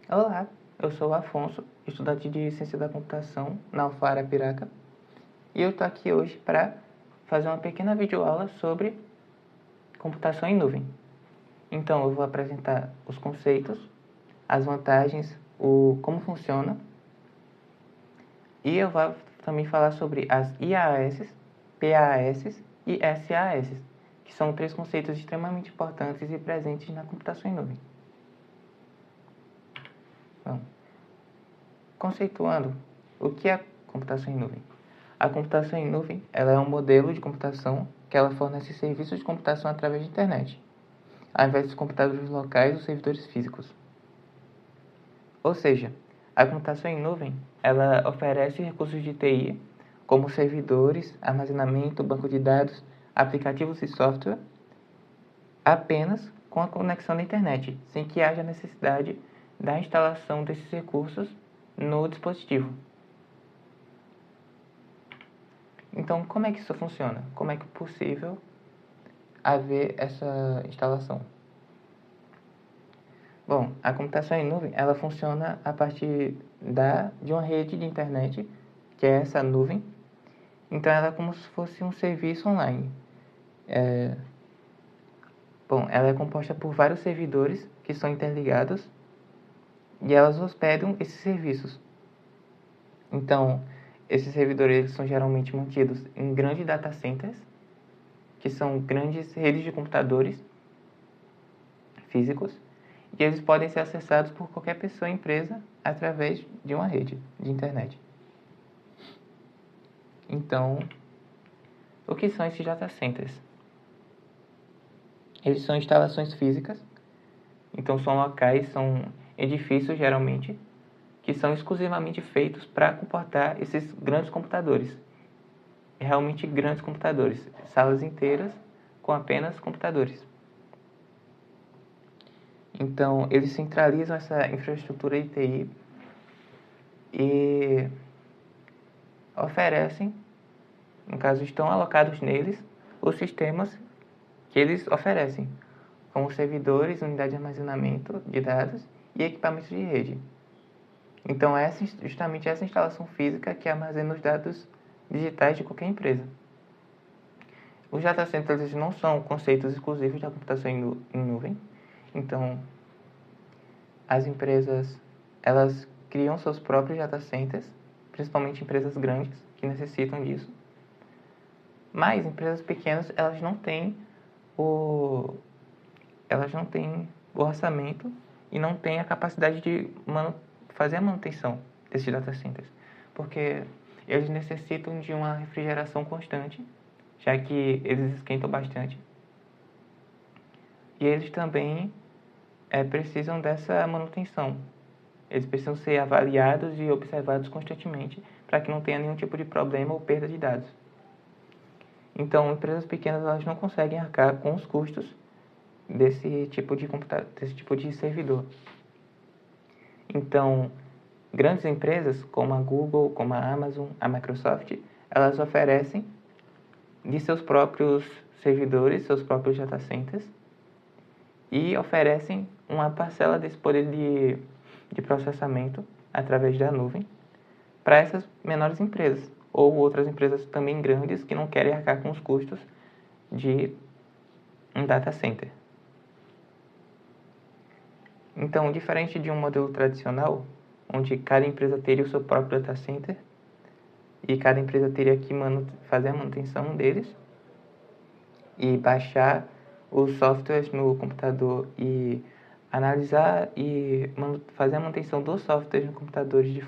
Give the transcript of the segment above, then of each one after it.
Olá, eu sou o Afonso, estudante de Ciência da Computação na UFAR Arapiraca, e eu estou aqui hoje para fazer uma pequena videoaula sobre computação em nuvem. Então, eu vou apresentar os conceitos, as vantagens, como funciona, e eu vou também falar sobre as IaaS, PaaS e SaaS, que são três conceitos extremamente importantes e presentes na computação em nuvem. Bom, conceituando, o que é computação em nuvem? A computação em nuvem ela é um modelo de computação que ela fornece serviços de computação através da internet, ao invés dos computadores locais ou servidores físicos. Ou seja, a computação em nuvem ela oferece recursos de TI, como servidores, armazenamento, banco de dados, aplicativos e software, apenas com a conexão da internet, sem que haja necessidade da instalação desses recursos no dispositivo. Então, como é que isso funciona? Como é que é possível haver essa instalação? Bom, a computação em nuvem, ela funciona a partir de uma rede de internet, que é essa nuvem. Então, ela é como se fosse um serviço online. Ela é composta por vários servidores que são interligados e elas hospedam esses serviços. Então, esses servidores eles são geralmente mantidos em grandes data centers, que são grandes redes de computadores físicos, e eles podem ser acessados por qualquer pessoa ou empresa através de uma rede de internet. Então, o que são esses data centers? Eles são instalações físicas, então são locais, são edifícios geralmente, que são exclusivamente feitos para comportar esses grandes computadores. Realmente grandes computadores, salas inteiras com apenas computadores. Então, eles centralizam essa infraestrutura de TI e oferecem, no caso, estão alocados neles os sistemas que eles oferecem, como servidores, unidade de armazenamento de dados e equipamentos de rede. Então, é justamente essa instalação física que armazena os dados digitais de qualquer empresa. Os data centers não são conceitos exclusivos da computação em nuvem. Então, as empresas, elas criam seus próprios data centers, principalmente empresas grandes que necessitam disso. Mas empresas pequenas, elas não têm o orçamento e não têm a capacidade de fazer a manutenção desses data centers, porque eles necessitam de uma refrigeração constante, já que eles esquentam bastante. E eles também precisam dessa manutenção. Eles precisam ser avaliados e observados constantemente para que não tenha nenhum tipo de problema ou perda de dados. Então, empresas pequenas elas não conseguem arcar com os custos desse tipo de servidor. Então, grandes empresas como a Google, como a Amazon, a Microsoft, elas oferecem de seus próprios servidores, seus próprios data centers, e oferecem uma parcela desse poder de processamento através da nuvem para essas menores empresas ou outras empresas também grandes que não querem arcar com os custos de um data center. Então, diferente de um modelo tradicional, onde cada empresa teria o seu próprio data center e cada empresa teria que fazer a manutenção deles e baixar os softwares no computador e analisar e fazer a manutenção dos softwares no computador de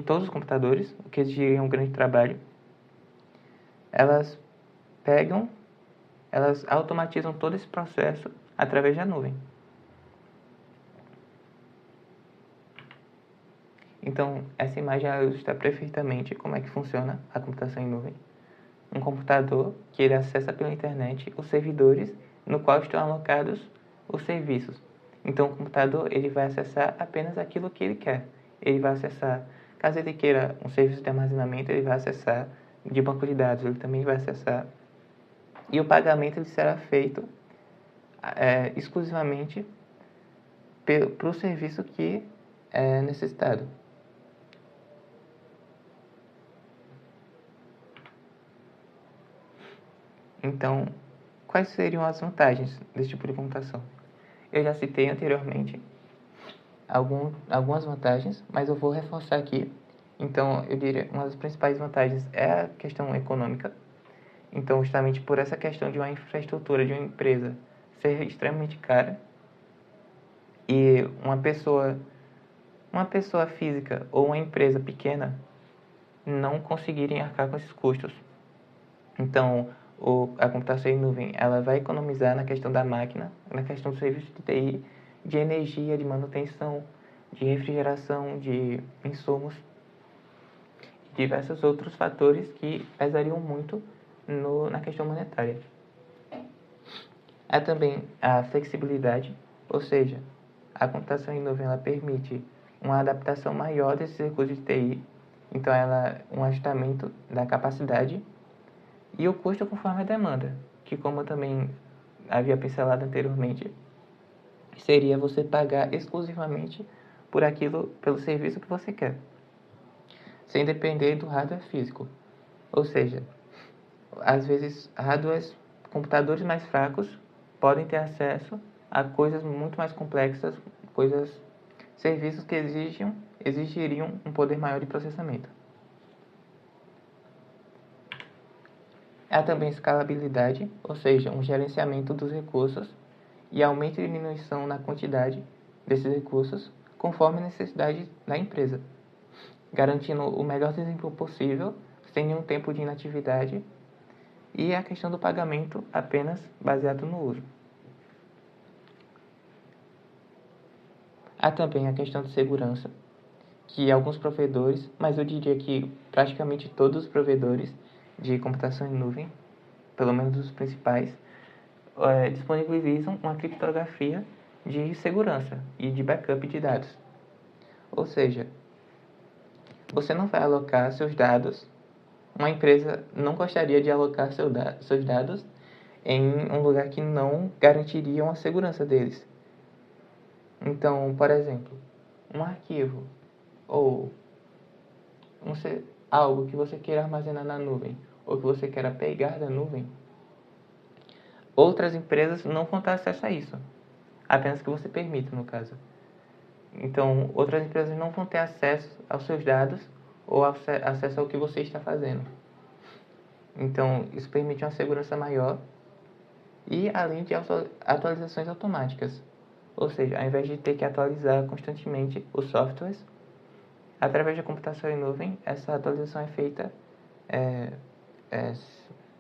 todos os computadores, o que exigiria um grande trabalho. Elas automatizam todo esse processo através da nuvem. Então, essa imagem ilustra perfeitamente como é que funciona a computação em nuvem. Um computador que ele acessa pela internet os servidores no qual estão alocados os serviços. Então, o computador ele vai acessar apenas aquilo que ele quer. Ele vai acessar, caso ele queira um serviço de armazenamento, ele vai acessar de banco de dados, ele também vai acessar. E o pagamento ele será feito exclusivamente para o serviço que é necessitado. Então, quais seriam as vantagens desse tipo de computação? Eu já citei anteriormente algumas vantagens, mas eu vou reforçar aqui. Então, eu diria uma das principais vantagens é a questão econômica. Então, justamente por essa questão de uma infraestrutura de uma empresa ser extremamente cara e uma pessoa física ou uma empresa pequena não conseguirem arcar com esses custos. Então, a computação em nuvem ela vai economizar na questão da máquina, na questão do serviço de TI, de energia, de manutenção, de refrigeração, de insumos e diversos outros fatores que pesariam muito na questão monetária. Há também a flexibilidade, ou seja, a computação em nuvem ela permite uma adaptação maior desses recursos de TI, então um ajustamento da capacidade e o custo conforme a demanda, que como eu também havia pincelado anteriormente, seria você pagar exclusivamente por aquilo, pelo serviço que você quer, sem depender do hardware físico. Ou seja, às vezes computadores mais fracos podem ter acesso a coisas muito mais complexas, serviços que exigiriam um poder maior de processamento. Há também escalabilidade, ou seja, um gerenciamento dos recursos e aumento e diminuição na quantidade desses recursos conforme a necessidade da empresa, garantindo o melhor desempenho possível sem nenhum tempo de inatividade e a questão do pagamento apenas baseado no uso. Há também a questão de segurança, que alguns provedores, mas eu diria que praticamente todos os provedores de computação em nuvem, pelo menos os principais, disponibilizam uma criptografia de segurança e de backup de dados. Ou seja, você não vai alocar seus dados, uma empresa não gostaria de alocar seus dados em um lugar que não garantiria a segurança deles. Então, por exemplo, um arquivo ou algo que você queira armazenar na nuvem ou que você queira pegar da nuvem, outras empresas não vão ter acesso a isso, apenas que você permita, no caso. Então, outras empresas não vão ter acesso aos seus dados ou acesso ao que você está fazendo. Então, isso permite uma segurança maior e além de atualizações automáticas. Ou seja, ao invés de ter que atualizar constantemente os softwares, através da computação em nuvem, essa atualização é feita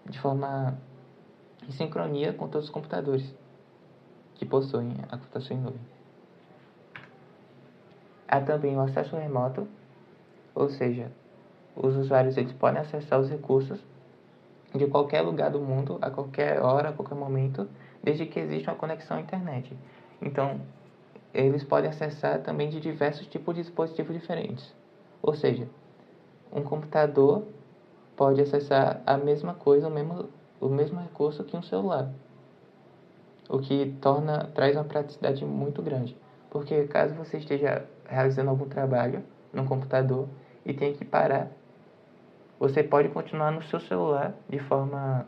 de forma em sincronia com todos os computadores que possuem a computação em nuvem. Há também o acesso remoto, ou seja, os usuários eles podem acessar os recursos de qualquer lugar do mundo, a qualquer hora, a qualquer momento, desde que exista uma conexão à internet. Então, eles podem acessar também de diversos tipos de dispositivos diferentes. Ou seja, um computador pode acessar a mesma coisa, o mesmo recurso que um celular. O que traz uma praticidade muito grande. Porque caso você esteja realizando algum trabalho no computador e tenha que parar, você pode continuar no seu celular de forma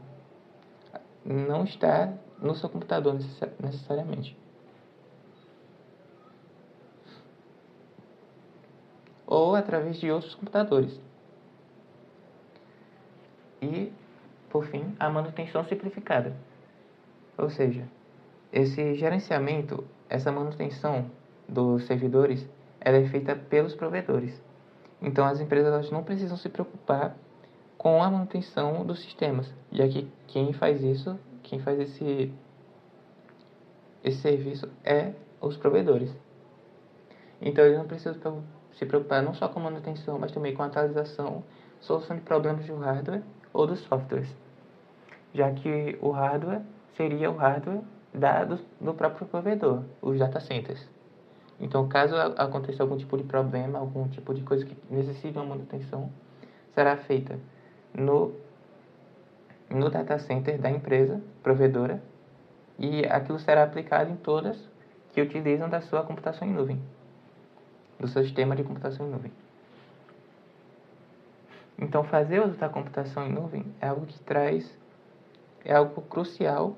a não estar no seu computador necessariamente. Ou através de outros computadores. E, por fim, a manutenção simplificada. Ou seja, esse gerenciamento, essa manutenção dos servidores, ela é feita pelos provedores. Então, as empresas elas não precisam se preocupar com a manutenção dos sistemas, já que quem faz esse serviço é os provedores. Então, eles não precisam se preocupar não só com a manutenção, mas também com a atualização, solução de problemas do hardware ou dos softwares, já que o hardware seria o hardware do próprio provedor, os data centers. Então, caso aconteça algum tipo de problema, algum tipo de coisa que necessite de uma manutenção, será feita no data center da empresa provedora e aquilo será aplicado em todas que utilizam da sua computação em nuvem, do seu sistema de computação em nuvem. Então, fazer uso da computação em nuvem é algo que é algo crucial,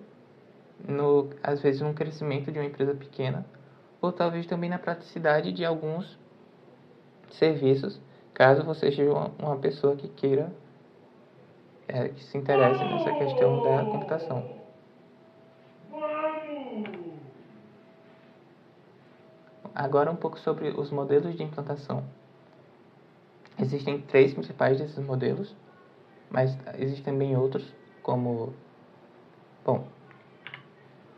às vezes, no crescimento de uma empresa pequena, ou talvez também na praticidade de alguns serviços, caso você seja uma pessoa que queira, que se interesse nessa questão da computação. Agora um pouco sobre os modelos de implantação. Existem 3 principais desses modelos, mas existem também outros, como... Bom,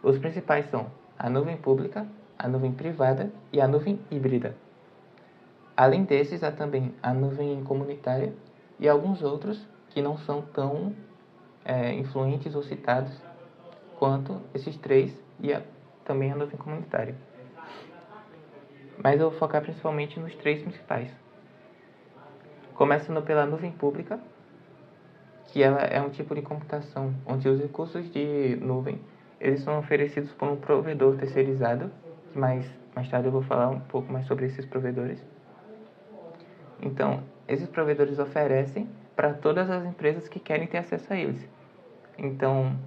os principais são a nuvem pública, a nuvem privada e a nuvem híbrida. Além desses, há também a nuvem comunitária e alguns outros que não são tão influentes ou citados quanto esses 3 e também a nuvem comunitária. Mas eu vou focar principalmente nos 3 principais. Começando pela nuvem pública, que ela é um tipo de computação onde os recursos de nuvem eles são oferecidos por um provedor terceirizado, que mais tarde eu vou falar um pouco mais sobre esses provedores. Então, esses provedores oferecem para todas as empresas que querem ter acesso a eles. Então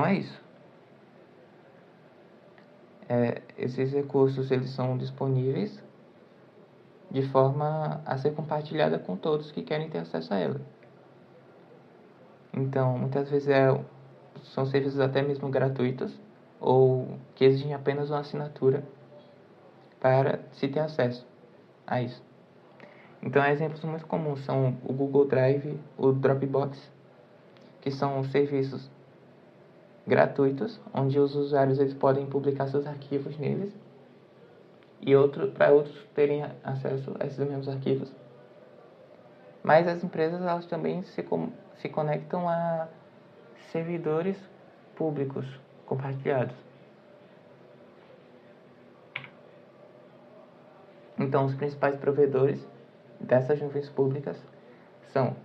é isso. Esses recursos eles são disponíveis de forma a ser compartilhada com todos que querem ter acesso a ela. Então, muitas vezes são serviços até mesmo gratuitos ou que exigem apenas uma assinatura para se ter acesso a isso. Então, exemplos muito comuns são o Google Drive, o Dropbox, que são serviços gratuitos, onde os usuários eles podem publicar seus arquivos neles e para outros terem acesso a esses mesmos arquivos. Mas as empresas elas também se conectam a servidores públicos compartilhados. Então, os principais provedores dessas nuvens públicas são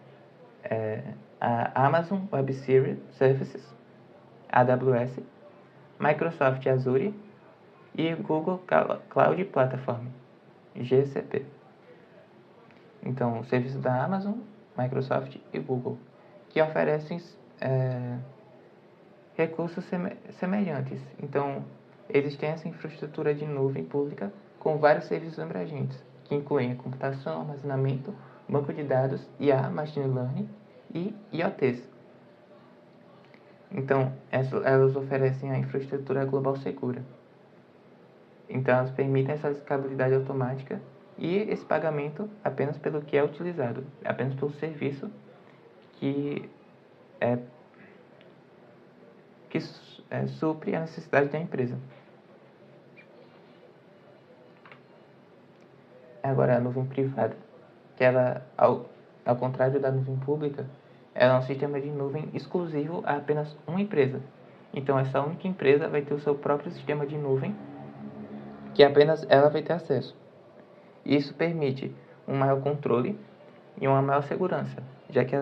a Amazon Web Services, AWS, Microsoft Azure e Google Cloud Platform, GCP. Então, o serviço da Amazon, Microsoft e Google, que oferecem recursos semelhantes. Então, eles têm essa infraestrutura de nuvem pública com vários serviços abrangentes, que incluem a computação, armazenamento, banco de dados, IA, Machine Learning e IoTs. Então, elas oferecem a infraestrutura global segura. Então, elas permitem essa escalabilidade automática e esse pagamento apenas pelo que é utilizado, apenas pelo serviço que supre a necessidade da empresa. Agora, a nuvem privada, que ela, ao contrário da nuvem pública, ela é um sistema de nuvem exclusivo a apenas uma empresa. Então, essa única empresa vai ter o seu próprio sistema de nuvem, que apenas ela vai ter acesso. Isso permite um maior controle e uma maior segurança, já que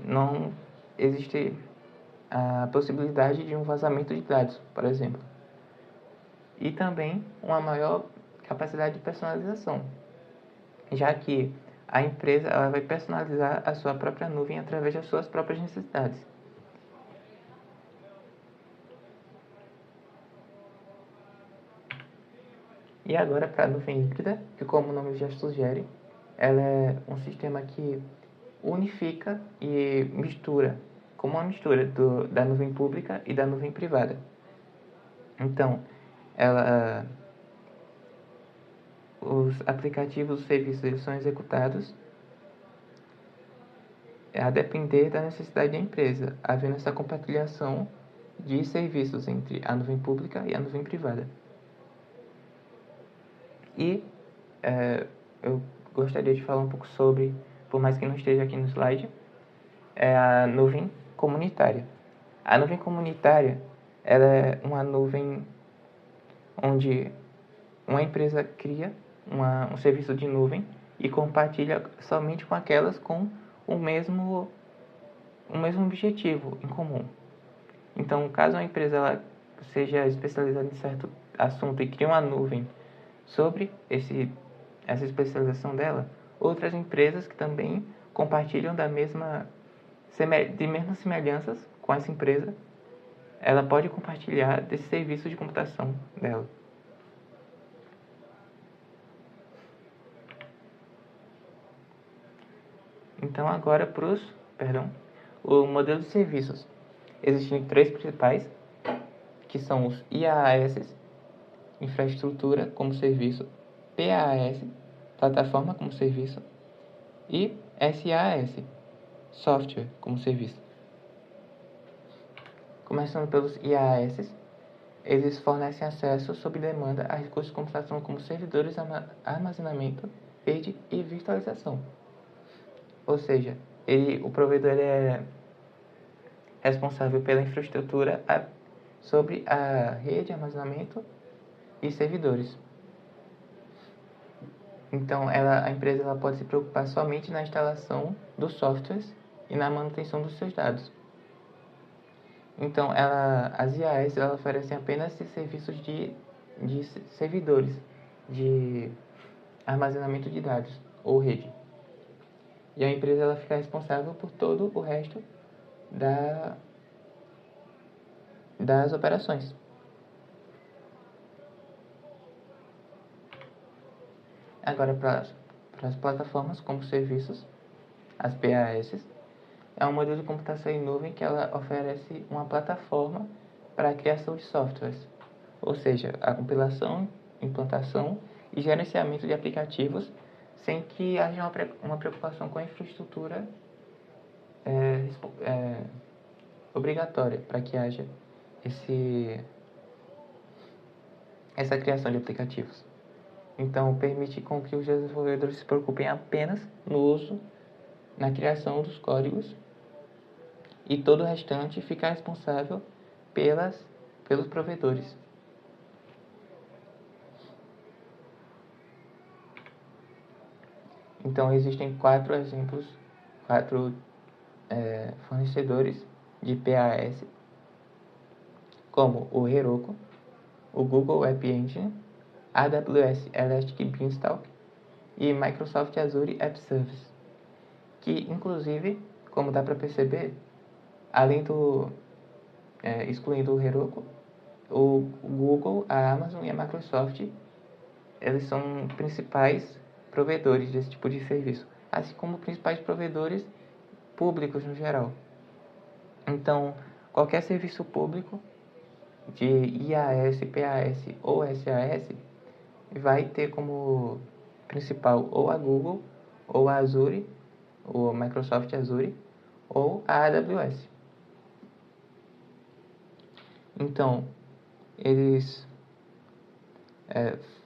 não existe a possibilidade de um vazamento de dados, por exemplo. E também uma maior capacidade de personalização, já que a empresa ela vai personalizar a sua própria nuvem através das suas próprias necessidades. E agora para a nuvem híbrida, que como o nome já sugere, ela é um sistema que unifica e mistura, como uma mistura da nuvem pública e da nuvem privada. Então, os aplicativos, os serviços, eles são executados a depender da necessidade da empresa, havendo essa compartilhação de serviços entre a nuvem pública e a nuvem privada. E eu gostaria de falar um pouco sobre, por mais que não esteja aqui no slide, a nuvem comunitária. A nuvem comunitária ela é uma nuvem onde uma empresa cria um serviço de nuvem e compartilha somente com aquelas com o mesmo objetivo em comum. Então, caso uma empresa ela seja especializada em certo assunto e crie uma nuvem sobre essa especialização dela, outras empresas que também compartilham de mesmas semelhanças com essa empresa, ela pode compartilhar desse serviço de computação dela. Então agora o modelo de serviços. Existem três principais, que são os IaaS, infraestrutura como serviço, PaaS, plataforma como serviço, e SaaS, software como serviço. Começando pelos IaaS, eles fornecem acesso sob demanda a recursos de computação como servidores, armazenamento, rede e virtualização. Ou seja, o provedor é responsável pela infraestrutura sobre a rede, armazenamento e servidores. Então, a empresa ela pode se preocupar somente na instalação dos softwares e na manutenção dos seus dados. Então, as IaaS oferecem apenas serviços de servidores, de armazenamento de dados ou rede. E a empresa ela fica responsável por todo o resto das operações. Agora, para as plataformas como serviços, as PaaS, é um modelo de computação em nuvem que ela oferece uma plataforma para a criação de softwares, ou seja, a compilação, implantação e gerenciamento de aplicativos sem que haja uma preocupação com a infraestrutura obrigatória para que haja essa criação de aplicativos. Então, permite com que os desenvolvedores se preocupem apenas no uso, na criação dos códigos, e todo o restante fica responsável pelos provedores. Então, existem quatro fornecedores de PaaS, como o Heroku, o Google App Engine, AWS Elastic Beanstalk e Microsoft Azure App Service, que inclusive, como dá para perceber, além excluindo o Heroku, o Google, a Amazon e a Microsoft, eles são principais provedores desse tipo de serviço, assim como principais provedores públicos no geral. Então, qualquer serviço público de IaaS, PaaS ou SaaS vai ter como principal ou a Google, ou a Azure, ou a Microsoft Azure, ou a AWS. Então, eles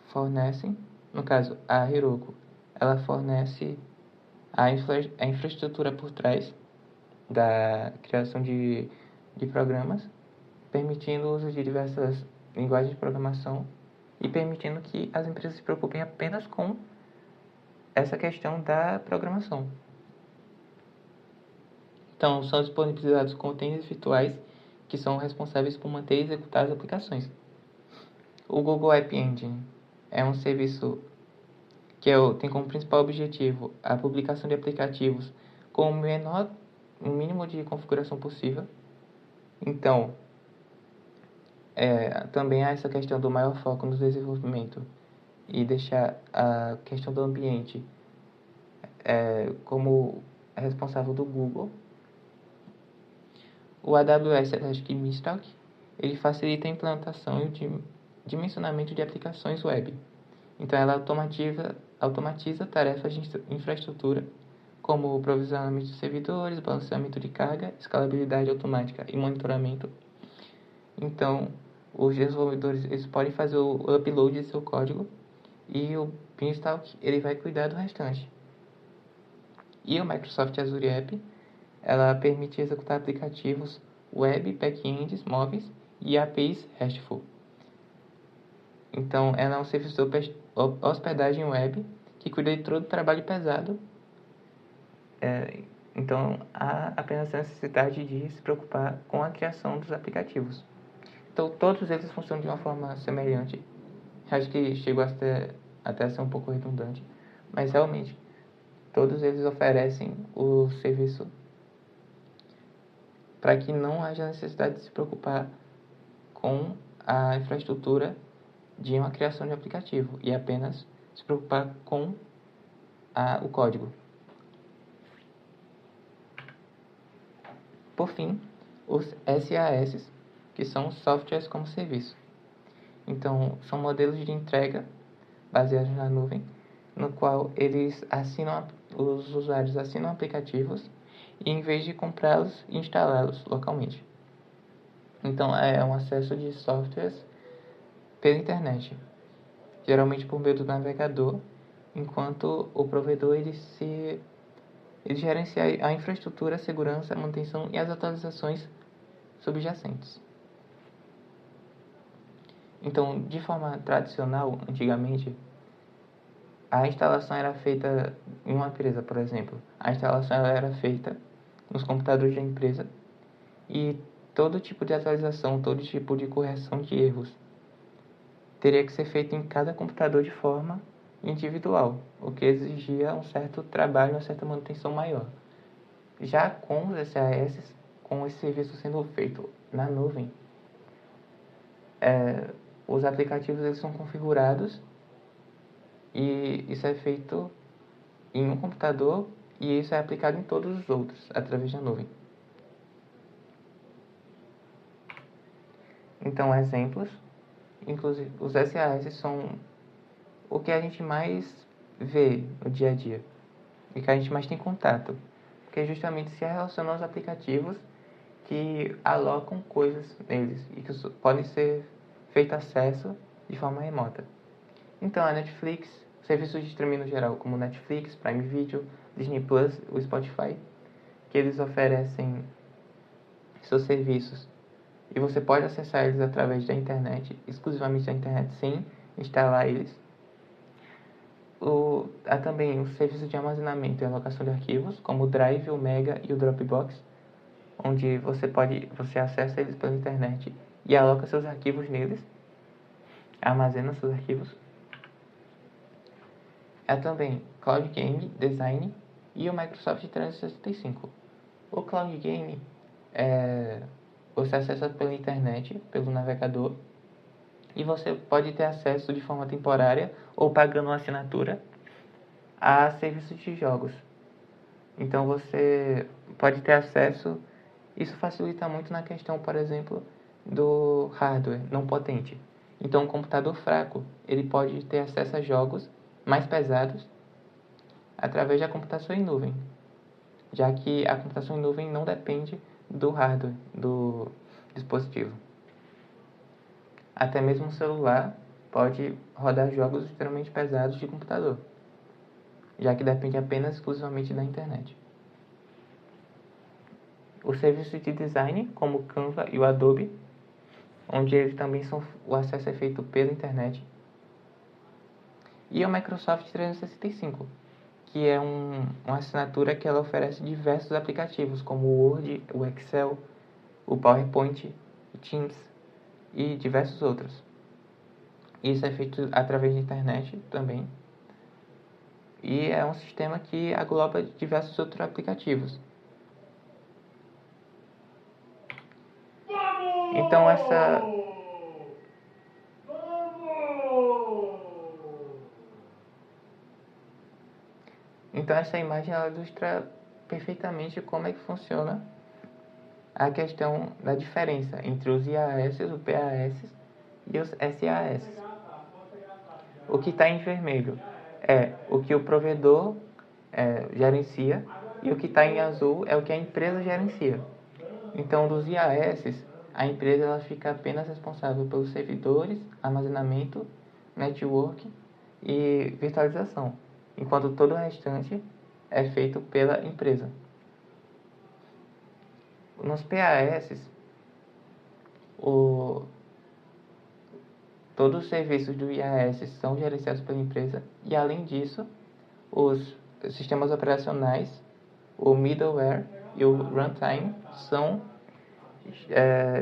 fornecem, no caso, a Heroku, ela fornece a infraestrutura por trás da criação de programas, permitindo o uso de diversas linguagens de programação e permitindo que as empresas se preocupem apenas com essa questão da programação. Então, são disponibilizados containers virtuais que são responsáveis por manter e executar as aplicações. O Google App Engine é um serviço que tem como principal objetivo a publicação de aplicativos com o mínimo de configuração possível. Então, também há essa questão do maior foco no desenvolvimento e deixar a questão do ambiente como responsável do Google. O AWS Elastic Beanstalk, ele facilita a implantação e o dimensionamento de aplicações web. Então, ela automatiza tarefas de infraestrutura, como o provisionamento de servidores, balanceamento de carga, escalabilidade automática e monitoramento. Então, os desenvolvedores eles podem fazer o upload de seu código e o Beanstalk ele vai cuidar do restante. E o Microsoft Azure App, ela permite executar aplicativos web, backends, móveis e APIs RESTful. Então, ela é um serviço de hospedagem web que cuida de todo o trabalho pesado Então, há apenas a necessidade de se preocupar com a criação dos aplicativos. Então, todos eles funcionam de uma forma semelhante. Acho que chegou até a ser um pouco redundante, mas realmente, todos eles oferecem o serviço para que não haja necessidade de se preocupar com a infraestrutura de uma criação de aplicativo e apenas se preocupar com o código. Por fim, os SaaS, que são softwares como serviço. Então, são modelos de entrega baseados na nuvem, no qual os usuários assinam aplicativos e em vez de comprá-los, instalá-los localmente. Então, é um acesso de softwares pela internet, geralmente por meio do navegador, enquanto o provedor ele gerencia a infraestrutura, a segurança, a manutenção e as atualizações subjacentes. Então, de forma tradicional, antigamente, a instalação era feita em uma empresa, por exemplo. A instalação ela era feita nos computadores da empresa e todo tipo de atualização, todo tipo de correção de erros teria que ser feito em cada computador de forma individual, o que exigia um certo trabalho, uma certa manutenção maior. Já com os SaaS, com esse serviço sendo feito na nuvem, os aplicativos eles são configurados e isso é feito em um computador e isso é aplicado em todos os outros através da nuvem. Então, exemplos, inclusive os SaaS são o que a gente mais vê no dia a dia e que a gente mais tem contato, porque justamente se relacionam aos aplicativos que alocam coisas neles e que podem ser feito acesso de forma remota. Então, a Netflix, serviços de streaming no geral, como Netflix, Prime Video, Disney Plus, o Spotify, que eles oferecem seus serviços e você pode acessar eles através da internet, exclusivamente da internet, sem instalar eles. Há também os serviços de armazenamento e alocação de arquivos, como o Drive, o Mega e o Dropbox, onde você acessa eles pela internet e aloca seus arquivos neles, armazena seus arquivos. Há também Cloud Game Design e o Microsoft 365. O Cloud Game você acessa pela internet, pelo navegador, e você pode ter acesso de forma temporária ou pagando uma assinatura a serviços de jogos. Então você pode ter acesso. Isso facilita muito na questão, por exemplo, do hardware não potente. Então, um computador fraco, ele pode ter acesso a jogos mais pesados através da computação em nuvem, já que a computação em nuvem não depende do hardware, do dispositivo. Até mesmo um celular pode rodar jogos extremamente pesados de computador, já que depende apenas exclusivamente da internet. Os serviços de design, como o Canva e o Adobe, onde eles também o acesso é feito pela internet. E o Microsoft 365, que é uma assinatura que ela oferece diversos aplicativos, como o Word, o Excel, o PowerPoint, o Teams e diversos outros. Isso é feito através da internet também. E é um sistema que agloba diversos outros aplicativos. Então essa imagem ela ilustra perfeitamente como é que funciona a questão da diferença entre os IaaS, os PaaS e os SaaS. O que está em vermelho é o que o provedor gerencia e o que está em azul é o que a empresa gerencia. Então, dos IaaS, a empresa ela fica apenas responsável pelos servidores, armazenamento, network e virtualização, enquanto todo o restante é feito pela empresa. Nos PaaS, todos os serviços do IaaS são gerenciados pela empresa e, além disso, os sistemas operacionais o middleware e o runtime são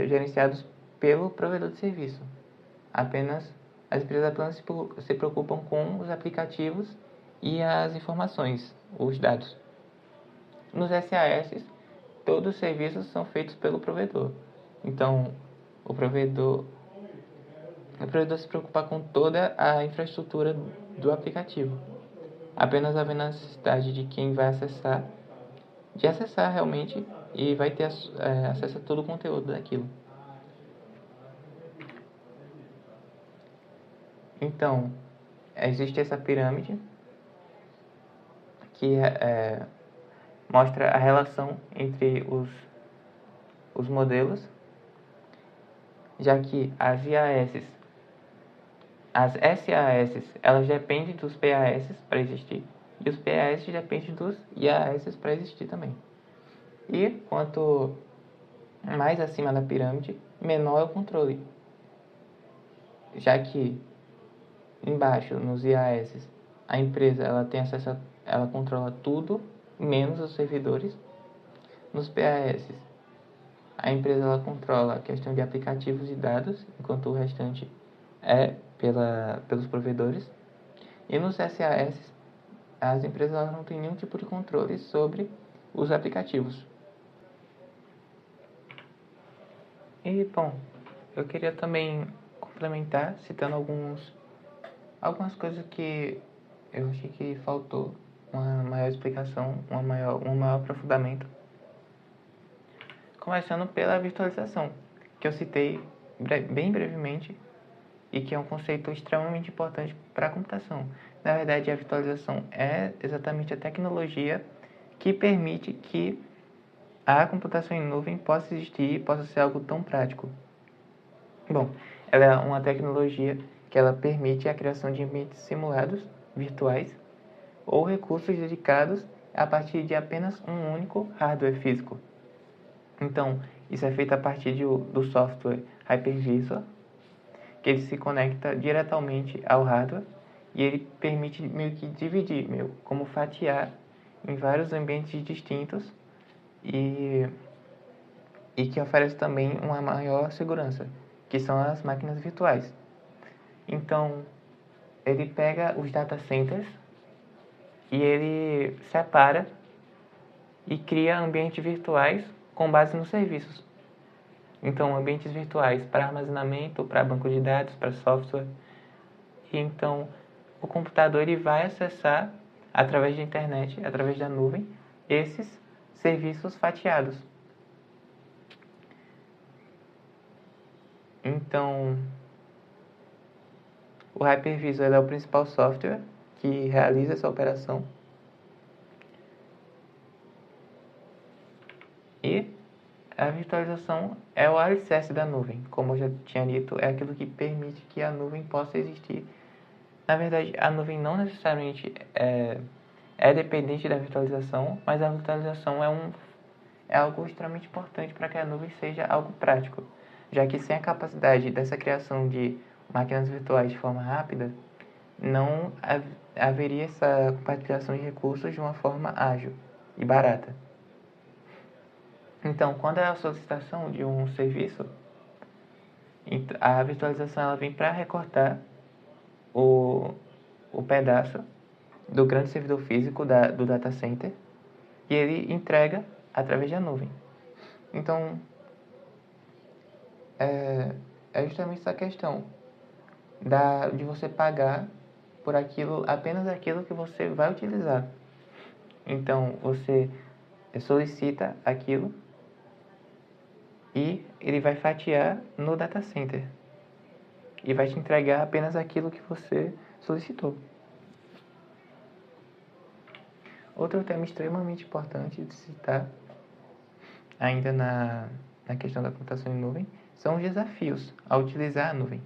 gerenciados pelo provedor de serviço. Apenas as empresas apenas se preocupam com os aplicativos e as informações, os dados. Nos SAS, todos os serviços são feitos pelo provedor. Então, o provedor se preocupa com toda a infraestrutura do aplicativo, apenas havendo a necessidade de quem vai acessar, de acessar realmente e vai ter acesso a todo o conteúdo daquilo. Então, existe essa pirâmide que mostra a relação entre os modelos, já que as SAS, elas dependem dos PAS para existir, e os PAS dependem dos IAS para existir também. E quanto mais acima da pirâmide, menor é o controle, já que embaixo, nos IAS, a empresa ela controla tudo, menos os servidores. Nos PAS, a empresa ela controla a questão de aplicativos e dados, enquanto o restante é pelos provedores. E nos SAS, as empresas elas não têm nenhum tipo de controle sobre os aplicativos. E, bom, eu queria também complementar citando algumas coisas que eu achei que faltou uma maior explicação, um maior aprofundamento. Começando pela virtualização, que eu citei bem brevemente e que é um conceito extremamente importante para a computação. Na verdade, a virtualização é exatamente a tecnologia que permite que a computação em nuvem possa existir e possa ser algo tão prático. Bom, ela é uma tecnologia que ela permite a criação de ambientes simulados, virtuais, ou recursos dedicados a partir de apenas um único hardware físico. Então, isso é feito a partir do software Hypervisor, que ele se conecta diretamente ao hardware e ele permite meio que dividir, como fatiar em vários ambientes distintos e que oferece também uma maior segurança, que são as máquinas virtuais. Então, ele pega os data centers e ele separa e cria ambientes virtuais com base nos serviços. Então, ambientes virtuais para armazenamento, para banco de dados, para software. E então, o computador ele vai acessar, através da internet, através da nuvem, esses serviços fatiados. Então, o Hypervisor é o principal software que realiza essa operação. E a virtualização é o alicerce da nuvem. Como eu já tinha dito, é aquilo que permite que a nuvem possa existir. Na verdade, a nuvem não necessariamente é dependente da virtualização, mas a virtualização é algo extremamente importante para que a nuvem seja algo prático, já que sem a capacidade dessa criação de máquinas virtuais de forma rápida, não haveria essa compartilhação de recursos de uma forma ágil e barata. Então, quando é a solicitação de um serviço, a virtualização ela vem para recortar o pedaço do grande servidor físico do data center e ele entrega através da nuvem. Então, é justamente essa questão de você pagar por apenas aquilo que você vai utilizar. Então, você solicita aquilo e ele vai fatiar no data center e vai te entregar apenas aquilo que você solicitou. Outro tema extremamente importante de citar, ainda na questão da computação em nuvem, são os desafios ao utilizar a nuvem.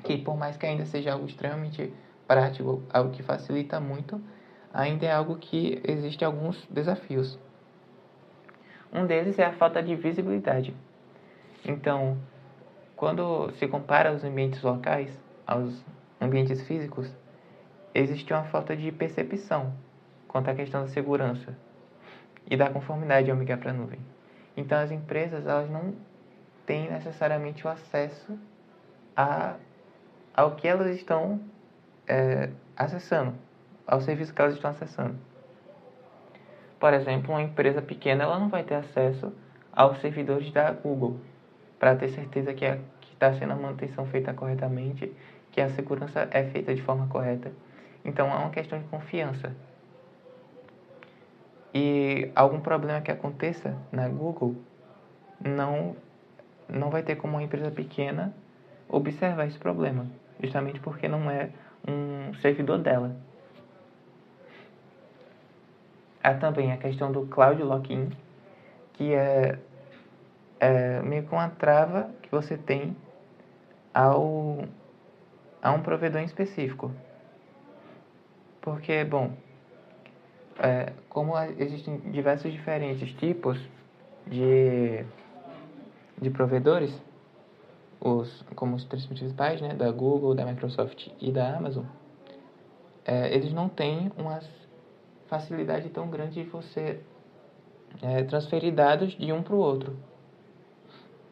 Que por mais que ainda seja algo extremamente prático, algo que facilita muito, ainda é algo que existe alguns desafios. Um deles é a falta de visibilidade. Então, quando se compara os ambientes locais aos ambientes físicos, existe uma falta de percepção quanto à questão da segurança. e da conformidade ao migrar para a nuvem. Então, as empresas elas não têm necessariamente o acesso ao que elas estão acessando, ao serviço que elas estão acessando. Por exemplo, uma empresa pequena ela não vai ter acesso aos servidores da Google para ter certeza que está sendo a manutenção feita corretamente, que a segurança é feita de forma correta. Então, é uma questão de confiança. E algum problema que aconteça na Google, não vai ter como uma empresa pequena observar esse problema, justamente porque não é um servidor dela. Há também a questão do Cloud Lock-in, que é meio que uma trava que você tem a um provedor em específico. Porque, bom, como existem diversos diferentes tipos de provedores, como os três principais, né, da Google, da Microsoft e da Amazon, eles não têm uma facilidade tão grande de você transferir dados de um para o outro.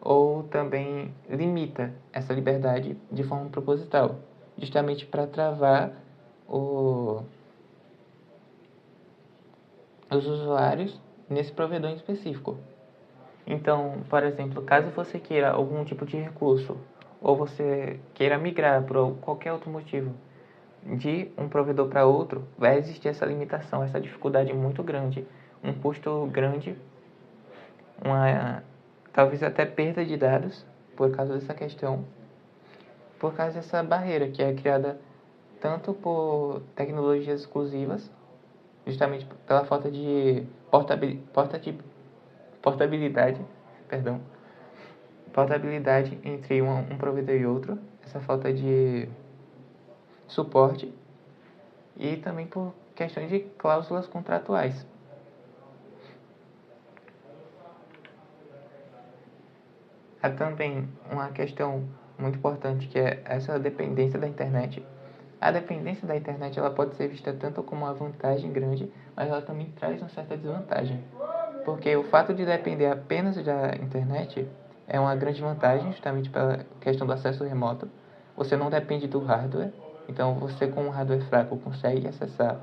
Ou também limita essa liberdade de forma proposital, justamente para travar os usuários nesse provedor em específico. Então, por exemplo, caso você queira algum tipo de recurso ou você queira migrar por qualquer outro motivo de um provedor para outro, vai existir essa limitação, essa dificuldade muito grande, um custo grande, talvez até perda de dados por causa dessa questão, por causa dessa barreira que é criada tanto por tecnologias exclusivas, justamente pela falta de portabilidade entre um provedor e outro, essa falta de suporte e também por questões de cláusulas contratuais. Há também uma questão muito importante que é essa dependência da internet. A dependência da internet ela pode ser vista tanto como uma vantagem grande, mas ela também traz uma certa desvantagem. Porque o fato de depender apenas da internet é uma grande vantagem, justamente pela questão do acesso remoto. Você não depende do hardware, então você com um hardware fraco consegue acessar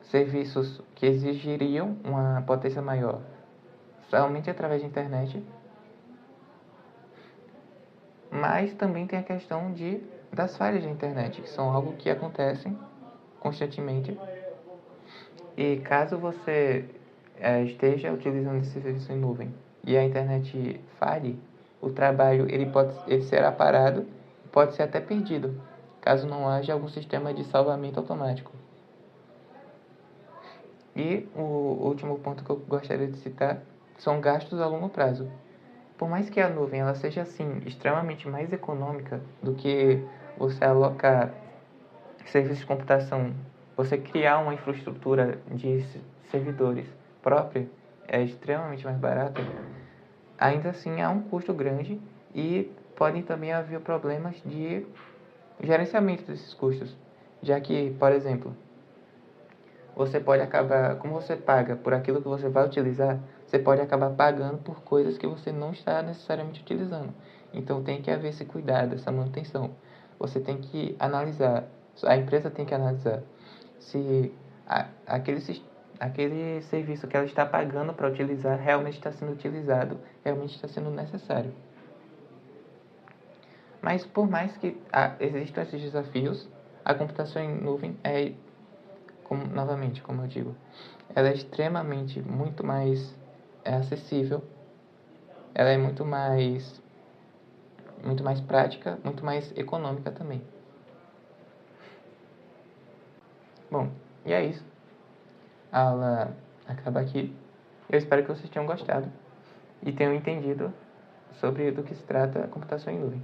serviços que exigiriam uma potência maior somente através da internet. Mas também tem a questão das falhas da internet, que são algo que acontecem constantemente. E caso você esteja utilizando esse serviço em nuvem e a internet falhe, o trabalho ele será parado e pode ser até perdido, caso não haja algum sistema de salvamento automático. E o último ponto que eu gostaria de citar são gastos a longo prazo. Por mais que a nuvem ela seja assim extremamente mais econômica do que você alocar serviços de computação, você criar uma infraestrutura de servidores própria é extremamente mais barato, ainda assim há um custo grande e podem também haver problemas de gerenciamento desses custos, já que, por exemplo, você pode acabar, como você paga por aquilo que você vai utilizar, você pode acabar pagando por coisas que você não está necessariamente utilizando. Então tem que haver esse cuidado, essa manutenção. Você tem que analisar, a empresa tem que analisar se aquele serviço que ela está pagando para utilizar realmente está sendo utilizado, realmente está sendo necessário. Mas por mais que existam esses desafios, a computação em nuvem novamente, como eu digo, ela é extremamente muito mais acessível, ela é muito mais prática, muito mais econômica também. Bom, e é isso. A aula acaba aqui. Eu espero que vocês tenham gostado e tenham entendido sobre do que se trata a computação em nuvem.